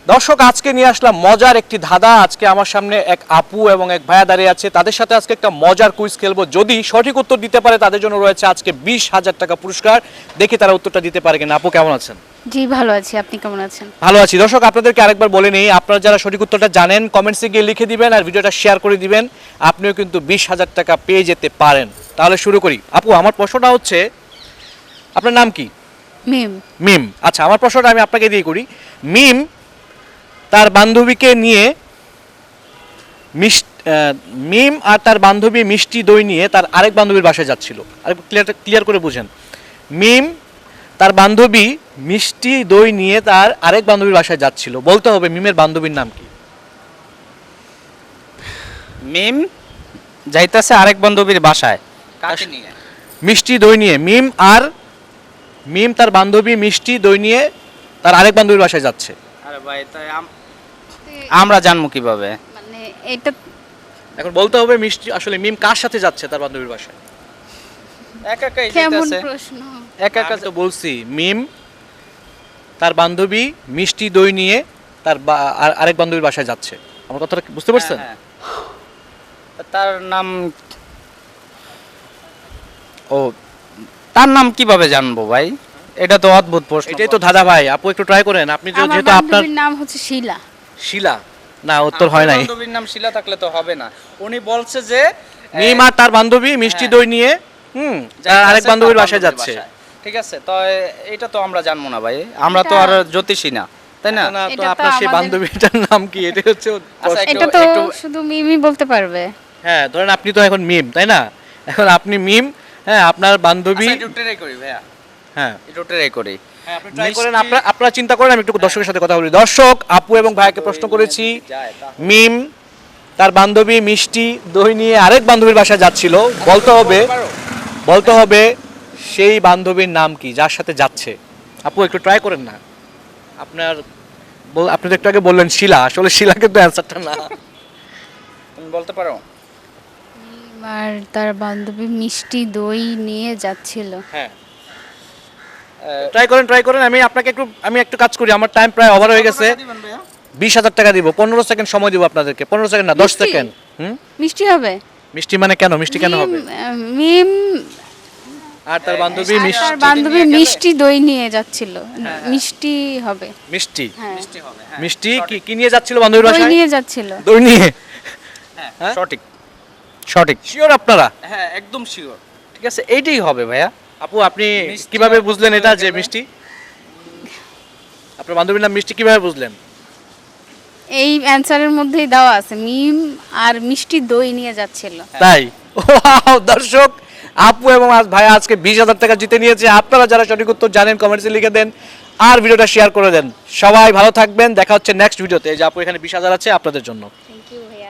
দর্শক আজকে নিয়ে আসলাম মজার একটি ধাঁধা। আজকে আমার সামনে এক আপু এবং এক ভাইয়া দাঁড়িয়ে আছে, তাদের সাথে আজকে একটা মজার কুইজ খেলবো। যদি সঠিক উত্তর দিতে পারে তাদের জন্য রয়েছে আজকে 20,000 টাকা পুরস্কার। দেখি তারা উত্তরটা দিতে পারে কিনা। আপু কেমন আছেন? জি ভালো আছি, আপনি কেমন আছেন? ভালো আছি। দর্শক আপনাদেরকে আরেকবার বলে নেই, আপনারা যারা সঠিক উত্তরটা জানেন কমেন্টসে গিয়ে লিখে দিবেন আর ভিডিওটা শেয়ার করে দিবেন, আপনিও কিন্তু 20,000 টাকা পেয়ে যেতে পারেন। তাহলে শুরু করি। আপু আমার প্রশ্নটা হচ্ছে, আপনার নাম কি? মিম। মিম। আচ্ছা, আমার প্রশ্নটা আমি আপনাকে দিয়ে করি। মিম তার বান্ধবীকে নিয়ে মিম আর তার বান্ধবী মিষ্টি দই নিয়ে তার আরেক বান্ধবীর বাসায় যাচ্ছিল। আরেকবার ক্লিয়ার করে বুঝেন। মিম তার বান্ধবী মিষ্টি দই নিয়ে তার আরেক বান্ধবীর বাসায় যাচ্ছিল। বলতে হবে মিমের বান্ধবীর নাম কি? মিম যাইতাছে আরেক বান্ধবীর বাসায়, কাকে নিয়ে? মিষ্টি দই নিয়ে। মিম তার বান্ধবী মিষ্টি দই নিয়ে তার আরেক বান্ধবীর বাসায় যাচ্ছে। আরে ভাই তাই আমরা জানবো কিভাবে? মানে এটা এখন বলতে হবে মিষ্টি আসলে মিম কার সাথে যাচ্ছে তার বান্ধবীর বাসায়। একা একাই কেমন যাইতাছে, প্রশ্ন? একা একা আমি তো বলছি মিম তার বান্ধবী মিষ্টি দই নিয়ে তার আরেক বান্ধবীর বাসায় যাচ্ছে। আমার কথাটা বুঝতে পারছেন? হ্যাঁ, হ্যাঁ। তার নাম, ও তার নাম কিভাবে জানবো ভাই? এটা তো অদ্ভুত প্রশ্ন। এটাই তো দাদা ভাই। আপু একটু ট্রাই করেন। আপনি আমার যেহেতু আপনার বান্ধবীর নাম হচ্ছে শিলা। শিলা। না, উত্তর হয় নাই। বান্ধবীর নাম শিলা থাকলে তো হবে না। উনি বলছে যে মিম আর তার বান্ধবী মিষ্টি হ্যাঁ। দই নিয়ে তার আরেক যাইতাছে বান্ধবীর তার বাসায় যাচ্ছে। ঠিক আছে, তো এটা তো আমরা জানবো না ভাই, আমরা তো আর জ্যোতিষী না, তাই না? না, তো এটা তো আপনার সেই আমাদের- বান্ধবীটার নাম কি? এটা হচ্ছে আচ্ছা, এটা তো একটু- শুধু মিমই বলতে পারবে। হ্যাঁ, ধরেন আপনি তো এখন মিম, তাই না? এখন আপনি মিম, হ্যাঁ, আপনার বান্ধবী। আচ্ছা, একটু ট্রাই করি ভাইয়া, হ্যাঁ, একটু ট্রাই করি। আপনি ট্রাই করেন। আপনারা চিন্তা করেন, আমি একটু দর্শকের সাথে কথা বলি। দর্শক, আপু এবং ভাইকে প্রশ্ন করেছি। মিম তার বান্ধবী মিষ্টি দই নিয়ে আরেক বান্ধবীর বাসায় যাচ্ছিল। বলতে হবে সেই বান্ধবীর নাম কি যার সাথে যাচ্ছে। আপু একটু ট্রাই করেন না। আপনি তো একটু আগে বললেন শিলা, আসলে শিলা কিন্তু অ্যান্সারটা না। তুমি বলতে পারো? মিম আর তার বান্ধবী মিষ্টি দই নিয়ে যাচ্ছিল। হ্যাঁ, ট্রাই করেন। আমি একটু কাজ করি, আমার টাইম প্রায় ওভার হয়ে গেছে। 20,000 টাকা দিব। 15 সেকেন্ড সময় দিব আপনাদেরকে। 15 সেকেন্ড না, 10 মিষ্টি? সেকেন্ড। মিষ্টি হবে? মিষ্টি মানে কেন? মিষ্টি কেন হবে? মিম আর তার বান্ধবী আর মিষ্টি। তার বান্ধবী মিষ্টি দই নিয়ে যাচ্ছিল। মিষ্টি হবে। মিষ্টি হ্যাঁ, মিষ্টি হবে, হ্যাঁ। মিষ্টি কি নিয়ে যাচ্ছিল বান্ধবীর দই বাসায়? নিয়ে যাচ্ছিল। দই নিয়ে। হ্যাঁ, হ্যাঁ? সঠিক। শিওর আপনারা? হ্যাঁ, একদম শিওর। ঠিক আছে, এইটাই হবে ভাইয়া। আপু আপনি মিষ্টি কিভাবে আর বুঝলেন দই এটা যে গেলে? মিষ্টি? আপনার বান্ধবীর নাম মিষ্টি কিভাবে বুঝলেন? এই অ্যানসারের মধ্যেই দেওয়া আছে, মিম আর মিষ্টি দই নিয়ে যাচ্ছিল। তাই? ওয়াও, দর্শক, আপু এবং ভাই আজকে 20,000 টাকা জিতে নিয়েছে। আপনারা যারা সঠিক উত্তর জানেন কমেন্টসে লিখে দেন আর ভিডিওটা শেয়ার করে দেন। সবাই ভালো থাকবেন, দেখা হচ্ছে নেক্সট ভিডিওতে। এই যে আপু এখানে 20,000 আছে আপনাদের জন্য।